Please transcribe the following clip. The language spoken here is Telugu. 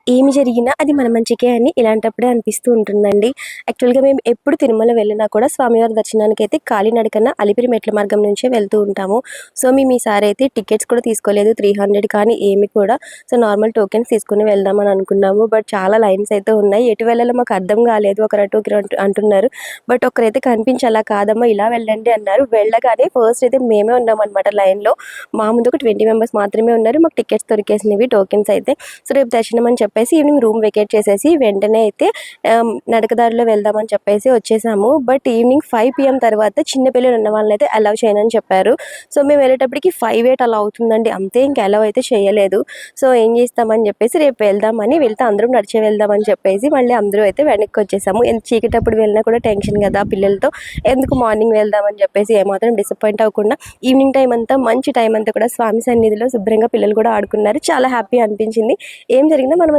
ఏమి జరిగినా అది మన మంచికే అని ఇలాంటప్పుడే అనిపిస్తూ ఉంటుందండి. యాక్చువల్‌గా మేము ఎప్పుడు తిరుమల వెళ్ళినా కూడా స్వామివారి దర్శనానికైతే కాలినడకన అలిపిరి మెట్ల మార్గం నుంచే వెళ్తూ ఉంటాము. సో, మేము ఈసారి అయితే టికెట్స్ కూడా తీసుకోలేదు. 300 కానీ ఏమి కూడా. సో, నార్మల్ టోకెన్స్ తీసుకొని వెళ్దామని అనుకున్నాము. బట్ చాలా లైన్స్ అయితే ఉన్నాయి. ఎటు వెళ్ళాలో మాకు అర్థం కాలేదు. ఒకరు అటు ఒకరు అంటున్నారు. బట్ ఒకరైతే కనిపించి అలా కాదమ్మా ఇలా వెళ్ళండి అన్నారు. వెళ్ళగానే ఫస్ట్ అయితే మేమే ఉన్నామనమాట లైన్‌లో. మా ముందు ఒక 20 మెంబర్స్ మాత్రమే ఉన్నారు. మాకు టికెట్స్ దొరికేసినవి టోకెన్స్ అయితే. సో, రేపు దర్శనం అని చెప్పేసి ఈవినింగ్ రూమ్ వెకేట్ చేసేసి వెంటనే అయితే నడకదారిలో వెళ్దామని చెప్పేసి వచ్చేసాము. బట్ ఈవినింగ్ 5 పీఎం తర్వాత చిన్న పిల్లలు ఉన్న వాళ్ళనైతే అలౌ చేయనని చెప్పారు. సో, మేము వెళ్ళేటప్పటికి 5:08 అలా అవుతుందండి. అంతే ఇంక అలౌ అయితే చేయలేదు. సో, ఏం చేస్తామని చెప్పేసి రేపు వెళ్దామని వెళ్తే అందరం నడిచే వెళ్దామని చెప్పేసి మళ్ళీ అందరూ అయితే వెనక్కి వచ్చేసాము. ఎంత చీకటప్పుడు వెళ్ళినా కూడా టెన్షన్ కదా పిల్లలతో. ఎందుకు మార్నింగ్ వెళ్దామని చెప్పేసి ఏమాత్రం డిసప్పాయింట్ అవ్వకుండా ఈవినింగ్ టైం అంతా మంచి టైం అంతా కూడా స్వామి సన్నిధిలో శుభ్రంగా పిల్లలు కూడా ఆడుకున్నారు. చాలా హ్యాపీ అనిపించింది. ఏం జరిగినా మనం